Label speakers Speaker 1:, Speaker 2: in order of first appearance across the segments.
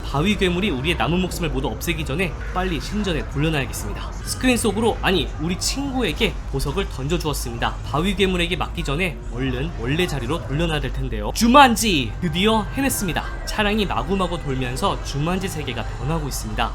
Speaker 1: 바위 괴물이 우리의 남은 목숨을 모두 없애기 전에 빨리 신전에 굴려놔야겠습니다. 스크린 속으로, 아니 우리 친구에게 보석을 던져주었습니다. 바위 괴물에게 맞기 전에 얼른 원래 자리로 돌려놔야 될 텐데요. 주만지! 드디어 해냈습니다. 차량이 마구마구 돌면서 주만지 세계가 변하고 있습니다.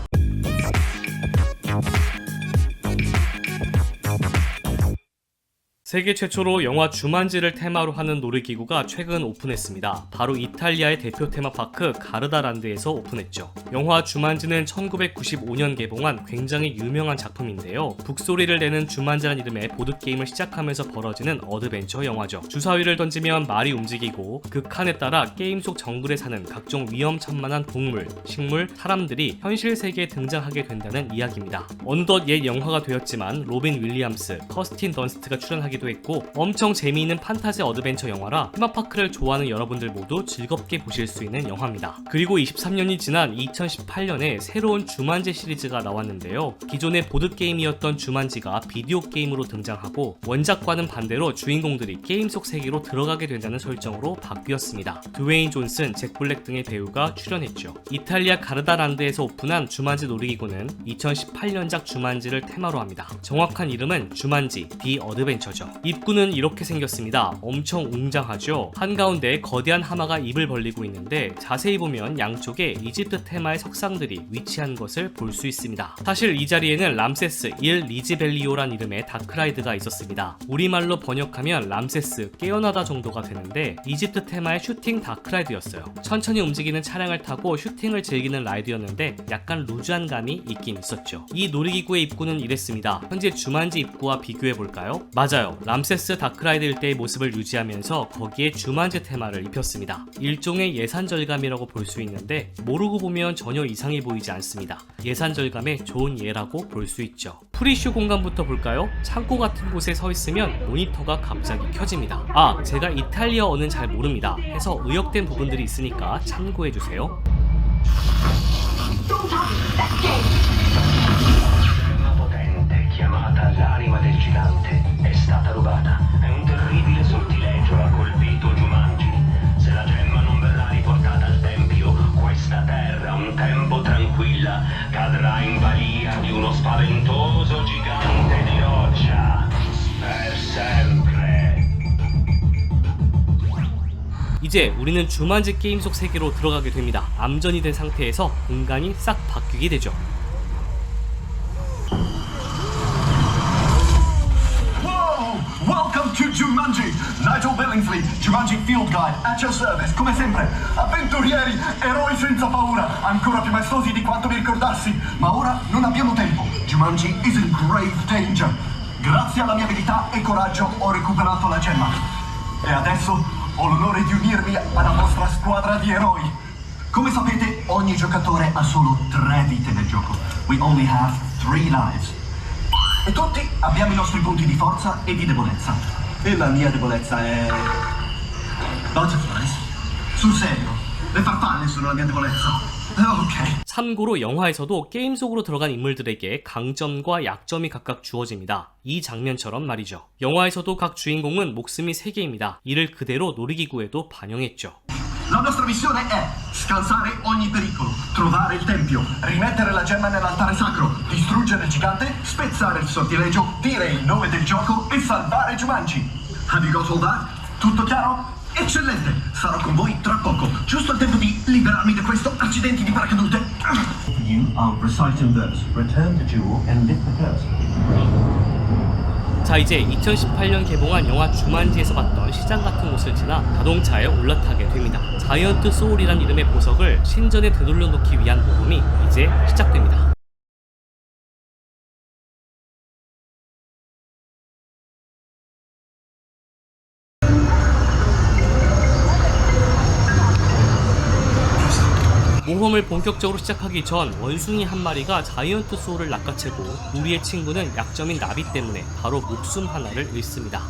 Speaker 1: 세계 최초로 영화 주만지를 테마로 하는 놀이기구가 최근 오픈했습니다. 바로 이탈리아의 대표 테마파크 가르다란드에서 오픈했죠. 영화 주만지는 1995년 개봉한 굉장히 유명한 작품인데요. 북소리를 내는 주만지란 이름의 보드게임을 시작하면서 벌어지는 어드벤처 영화죠. 주사위를 던지면 말이 움직이고 그 칸에 따라 게임 속 정글에 사는 각종 위험천만한 동물, 식물, 사람들이 현실 세계에 등장하게 된다는 이야기입니다. 어느덧 옛 영화가 되었지만 로빈 윌리엄스, 커스틴 던스트가 출연하기도 했고 엄청 재미있는 판타지 어드벤처 영화라 테마파크를 좋아하는 여러분들 모두 즐겁게 보실 수 있는 영화입니다. 그리고 23년이 지난 2018년에 새로운 주만지 시리즈가 나왔는데요. 기존의 보드게임이었던 주만지가 비디오 게임으로 등장하고 원작과는 반대로 주인공들이 게임 속 세계로 들어가게 된다는 설정으로 바뀌었습니다. 드웨인 존슨, 잭 블랙 등의 배우가 출연했죠. 이탈리아 가르다란드에서 오픈한 주만지 놀이기구는 2018년작 주만지를 테마로 합니다. 정확한 이름은 주만지 디 어드벤처죠. 입구는 이렇게 생겼습니다. 엄청 웅장하죠. 한가운데 거대한 하마가 입을 벌리고 있는데 자세히 보면 양쪽에 이집트 테마의 석상들이 위치한 것을 볼 수 있습니다. 사실 이 자리에는 람세스 1 리지벨리오란 이름의 다크라이드가 있었습니다. 우리말로 번역하면 람세스 깨어나다 정도가 되는데 이집트 테마의 슈팅 다크라이드였어요. 천천히 움직이는 차량을 타고 슈팅을 즐기는 라이드였는데 약간 루즈한 감이 있긴 있었죠. 이 놀이기구의 입구는 이랬습니다. 현재 주만지 입구와 비교해볼까요? 맞아요. 람세스 다크라이드일 때의 모습을 유지하면서 거기에 주만지 테마를 입혔습니다. 일종의 예산절감이라고 볼 수 있는데 모르고 보면 전혀 이상해 보이지 않습니다. 예산절감의 좋은 예라고 볼 수 있죠. 프리쇼 공간부터 볼까요? 창고 같은 곳에 서 있으면 모니터가 갑자기 켜집니다. 아, 제가 이탈리아어는 잘 모릅니다 해서 의역된 부분들이 있으니까 참고해주세요.
Speaker 2: Chiamata l'anima del gigante è stata rubata. È un terribile sortilegio ha colpito Jumanji. Se la gemma non verrà riportata al tempio, questa terra, un tempo tranquilla, cadrà in balia di uno spaventoso gigante di roccia. Per sempre.
Speaker 1: 이제 우리는 주만지 게임 속 세계로 들어가게 됩니다. 암전이 된 상태에서 공간이 싹 바뀌게 되죠.
Speaker 3: To Jumanji, Nigel Billingsley, Jumanji Field Guide, at your service, come sempre. Avventurieri, eroi senza paura, ancora più maestosi di quanto mi ricordassi, ma ora non abbiamo tempo. Jumanji is in grave danger. Grazie alla mia abilità e coraggio ho recuperato la gemma. E adesso ho l'onore di unirmi alla vostra squadra di eroi. Come sapete, ogni giocatore ha solo 3 vite nel gioco. We only have 3 lives. E tutti abbiamo i nostri punti di forza e di debolezza. E la mia debolezza è... Butterflies? Sul serio? Le farfalle sono la mia debolezza? Ok.
Speaker 1: 참고로 영화에서도 게임 속으로 들어간 인물들에게 강점과 약점이 각각 주어집니다. 이 장면처럼 말이죠. 영화에서도 각 주인공은 목숨이 3개입니다. 이를 그대로 놀이기구에도 반영했죠.
Speaker 3: La nostra missione è scansare ogni pericolo, trovare il tempio, rimettere la gemma nell'altare sacro, distruggere il gigante, spezzare il sortilegio, dire il nome del gioco e salvare Jumanji. Have you got all that? Tutto chiaro? Eccellente! Sarò con voi tra poco, giusto il tempo di liberarmi da questo accidente di paracadute. You are reciting verse. Return the jewel and lift the curse.
Speaker 1: 자, 이제 2018년 개봉한 영화 주만지에서 봤던 시장 같은 곳을 지나 자동차에 올라타게 됩니다. 자이언트 소울이란 이름의 보석을 신전에 되돌려 놓기 위한 모험이 이제 시작됩니다. 모험을 본격적으로 시작하기 전 원숭이 한 마리가 자이언트 소울을 낚아채고 우리의 친구는 약점인 나비 때문에 바로 목숨 하나를 잃습니다.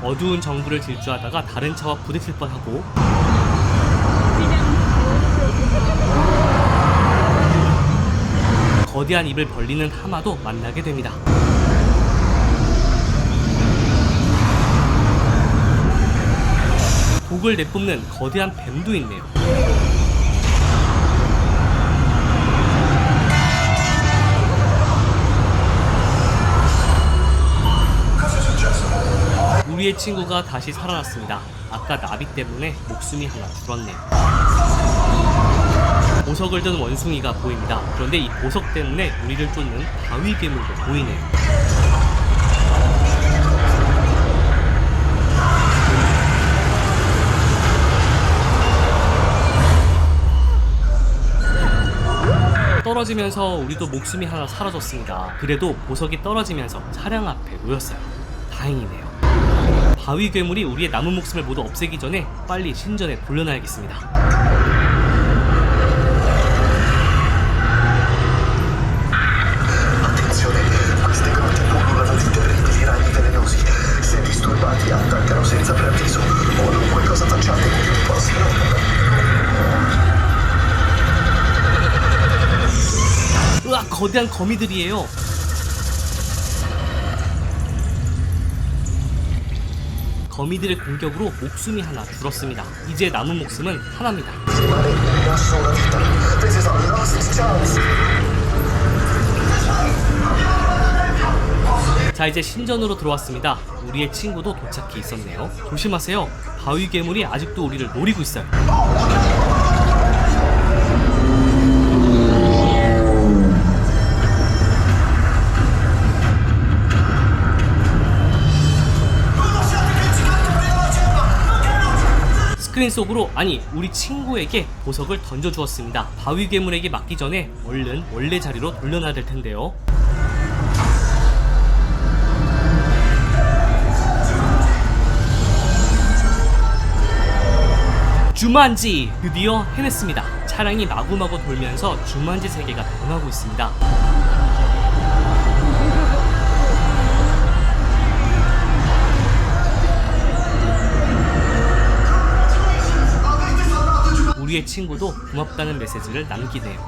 Speaker 1: 어두운 정글을 질주하다가 다른 차와 부딪힐 뻔하고 거대한 입을 벌리는 하마도 만나게 됩니다. 독을 내뿜는 거대한 뱀도 있네요. 우리의 친구가 다시 살아났습니다. 아까 나비 때문에 목숨이 하나 줄었네요. 보석을 든 원숭이가 보입니다. 그런데 이 보석 때문에 우리를 쫓는 바위 괴물도 보이네요. 떨어지면서 우리도 목숨이 하나 사라졌습니다. 그래도 보석이 떨어지면서 차량 앞에 놓였어요. 다행이네요. 바위 괴물이 우리의 남은 목숨을 모두 없애기 전에 빨리 신전에 돌려놔야겠습니다.
Speaker 3: Queste grotte pullulano di terribili ragni velenosi. Se disturbati attaccano senza preavviso. Qualunque cosa facciate, possono.
Speaker 1: 으악, 거대한 거미들이에요. 거미들의 공격으로 목숨이 하나 줄었습니다. 이제 남은 목숨은 하나입니다. 자, 이제 신전으로 들어왔습니다. 우리의 친구도 도착해 있었네요. 조심하세요. 바위 괴물이 아직도 우리를 노리고 있어요. 스크린 속으로, 아니 우리 친구에게 보석을 던져주었습니다. 바위 괴물에게 맞기 전에 얼른 원래 자리로 돌려놔야 될 텐데요. 주만지! 드디어 해냈습니다. 차량이 마구마구 돌면서 주만지 세계가 변하고 있습니다. 우리의 친구도 고맙다는 메시지를 남기네요.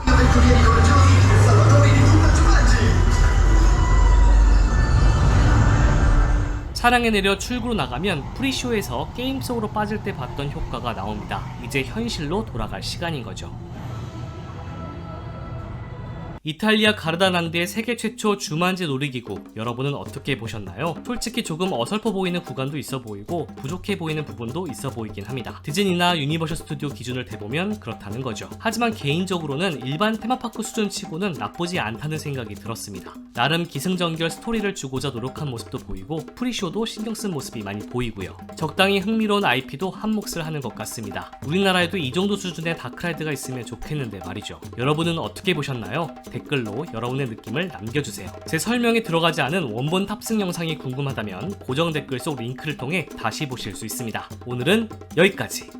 Speaker 1: 차량에 내려 출구로 나가면 프리쇼에서 게임 속으로 빠질 때 봤던 효과가 나옵니다. 이제 현실로 돌아갈 시간인 거죠. 이탈리아 가르다란드의 세계 최초 주만지 놀이기구, 여러분은 어떻게 보셨나요? 솔직히 조금 어설퍼 보이는 구간도 있어 보이고 부족해 보이는 부분도 있어 보이긴 합니다. 디즈니나 유니버셜 스튜디오 기준을 대보면 그렇다는 거죠. 하지만 개인적으로는 일반 테마파크 수준치고는 나쁘지 않다는 생각이 들었습니다. 나름 기승전결 스토리를 주고자 노력한 모습도 보이고 프리쇼도 신경 쓴 모습이 많이 보이고요. 적당히 흥미로운 IP도 한 몫을 하는 것 같습니다. 우리나라에도 이 정도 수준의 다크라이드가 있으면 좋겠는데 말이죠. 여러분은 어떻게 보셨나요? 댓글로 여러분의 느낌을 남겨주세요. 제 설명에 들어가지 않은 원본 탑승 영상이 궁금하다면 고정 댓글 속 링크를 통해 다시 보실 수 있습니다. 오늘은 여기까지.